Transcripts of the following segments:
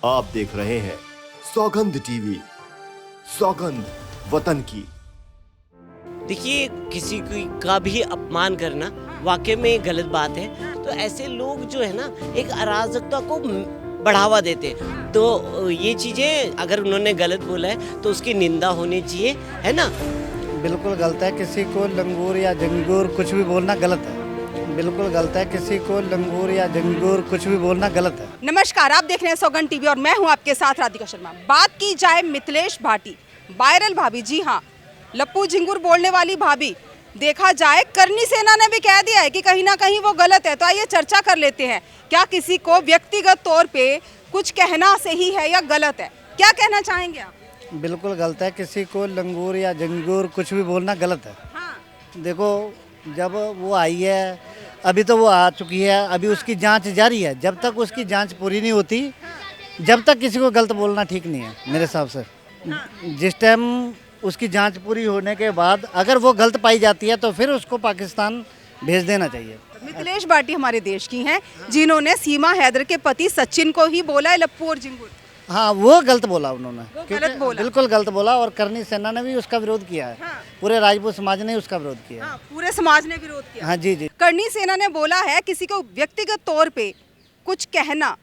आप देख रहे हैं सौगंध टीवी, सौगंध वतन की। देखिए, किसी का भी अपमान करना वाकई में गलत बात है। तो ऐसे लोग जो है ना, एक अराजकता को बढ़ावा देते हैं। तो ये चीज़ें अगर उन्होंने गलत बोला है तो उसकी निंदा होनी चाहिए, है ना। बिल्कुल गलत है। किसी को लंगूर या जंगूर कुछ भी बोलना गलत है। बिल्कुल गलत है। किसी को लंगूर या जंगूर कुछ भी बोलना गलत है। नमस्कार, आप देख रहे हैं सौगंध टीवी और मैं हूं आपके साथ राधिका शर्मा। बात की जाए मिथिलेश भाटी, वायरल भाभी, जी हाँ, लप्पू झिंगुर बोलने वाली भाभी। देखा जाए करनी सेना ने भी कह दिया है कि कहीं ना कहीं वो गलत है। तो आइए चर्चा कर लेते हैं, क्या किसी को व्यक्तिगत तौर पे कुछ कहना सही है या गलत है? क्या कहना चाहेंगे आप? बिल्कुल गलत है। किसी को लंगूर या जंगूर कुछ भी बोलना गलत है। हाँ। देखो, जब वो आई है, अभी तो वो आ चुकी है, अभी उसकी जांच जारी है। जब तक उसकी जांच पूरी नहीं होती, जब तक किसी को गलत बोलना ठीक नहीं है मेरे हिसाब से। जिस टाइम उसकी जांच पूरी होने के बाद अगर वो गलत पाई जाती है तो फिर उसको पाकिस्तान भेज देना चाहिए। मिथिलेश भाटी हमारे देश की हैं, जिन्होंने सीमा हैदर के पति सचिन को ही बोला है लप्पू और झिंगुर। हाँ, वो गलत बोला उन्होंने, गलत बोला। बिल्कुल गलत बोला। और करनी सेना ने भी उसका विरोध किया है। हाँ। पूरे राजपूत समाज ने उसका विरोध किया है। हाँ, पूरे समाज ने विरोध किया। हाँ जी जी। करनी सेना ने बोला है किसी को व्यक्तिगत तौर पे कुछ कहना,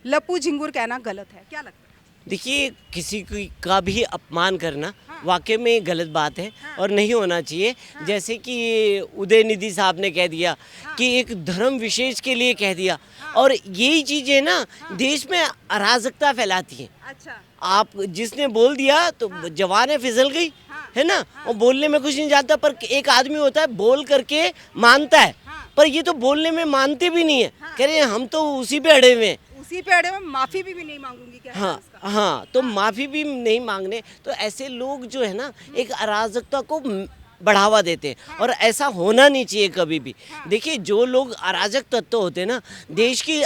लप्पू झिंगुर कहना गलत है। क्या लगता है? देखिए, किसी का भी अपमान करना वाकई में गलत बात है और नहीं होना चाहिए। जैसे कि उदयनिधि साहब ने कह दिया कि एक धर्म विशेष के लिए कह दिया, और यही चीज़ें ना देश में अराजकता फैलाती हैं। अच्छा। आप जिसने बोल दिया तो जवानें फिसल गई, है ना। और बोलने में कुछ नहीं जानता, पर एक आदमी होता है बोल करके मानता है, पर ये तो बोलने में मानते भी नहीं है। कह रहे हैं हम तो उसी पे अड़े हुए हैं, उसी पे अड़े में माफी भी नहीं मांगूंगी क्या? हाँ, तो माफ़ी भी नहीं मांगने। तो ऐसे लोग जो है ना, एक अराजकता को बढ़ावा देते हैं, और ऐसा होना नहीं चाहिए कभी भी। देखिए, जो लोग अराजक तत्व होते हैं ना, देश की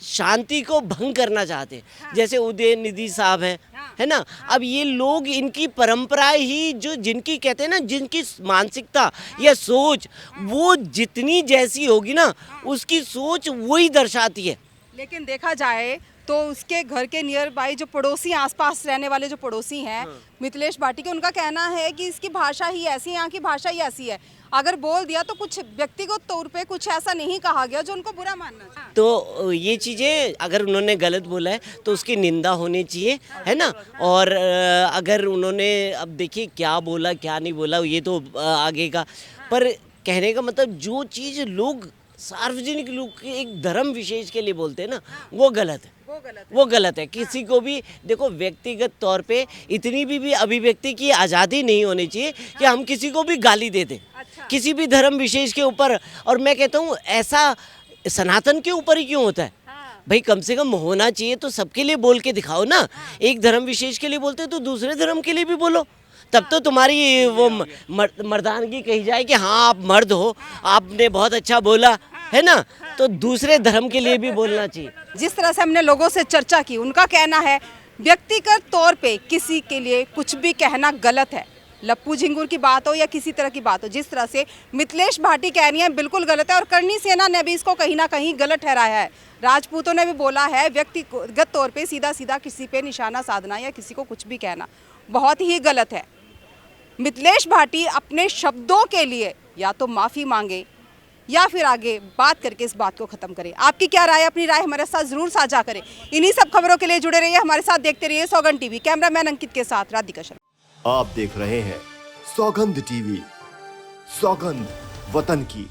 शांति को भंग करना चाहते हैं, जैसे उदयनिधि साहब हैं, है ना। अब ये लोग, इनकी परंपराएं ही जो जिनकी कहते हैं ना, जिनकी मानसिकता या सोच वो जितनी जैसी होगी ना, उसकी सोच वही दर्शाती है। लेकिन देखा जाए तो उसके घर के नियर बाई जो पड़ोसी, आसपास रहने वाले जो पड़ोसी हैं मिथिलेश भाटी के, उनका कहना है कि इसकी भाषा ही ऐसी है, यहाँ की भाषा ही ऐसी है। अगर बोल दिया तो कुछ व्यक्तिगत तौर पे कुछ ऐसा नहीं कहा गया जो उनको बुरा मानना चाहिए। तो ये चीज़ें अगर उन्होंने गलत बोला है तो उसकी निंदा होनी चाहिए, है ना। और अगर उन्होंने, अब देखिए क्या बोला क्या नहीं बोला ये तो आगे का, पर कहने का मतलब जो चीज़ लोग सार्वजनिक लोग एक धर्म विशेष के लिए बोलते हैं ना, वो गलत है। वो गलत है। किसी को भी देखो, व्यक्तिगत तौर पे इतनी भी अभिव्यक्ति की आज़ादी नहीं होनी चाहिए कि हम किसी को भी गाली दे दें। अच्छा। किसी भी धर्म विशेष के ऊपर। और मैं कहता हूँ ऐसा सनातन के ऊपर ही क्यों होता है? भाई, कम से कम होना चाहिए तो सबके लिए बोल के दिखाओ ना। एक धर्म विशेष के लिए बोलते तो दूसरे धर्म के लिए भी बोलो, तब तो तुम्हारी वो मर्दानगी कही जाए कि हाँ आप मर्द हो, आपने बहुत अच्छा बोला, है ना। तो दूसरे धर्म के लिए भी बोलना चाहिए। जिस तरह से हमने लोगों से चर्चा की, उनका कहना है व्यक्तिगत तौर पे किसी के लिए कुछ भी कहना गलत है। लप्पू झिंगुर की बात हो या किसी तरह की बात हो, जिस तरह से मिथिलेश भाटी कह रही है बिल्कुल गलत है। और करनी सेना ने भी इसको कहीं ना कहीं गलत ठहराया है। राजपूतों ने भी बोला है व्यक्तिगत तौर पे सीधा सीधा किसी पे निशाना साधना या किसी को कुछ भी कहना बहुत ही गलत है। मिथिलेश भाटी अपने शब्दों के लिए या तो माफ़ी मांगे या फिर आगे बात करके इस बात को ख़त्म करें। आपकी क्या राय? अपनी राय हमारे साथ ज़रूर साझा करें। इन्हीं सब खबरों के लिए जुड़े रहिए हमारे साथ, देखते रहिए सौगंध टीवी। कैमरामैन अंकित के साथ राधिका शर्मा। आप देख रहे हैं सौगंध टीवी, सौगंध वतन की।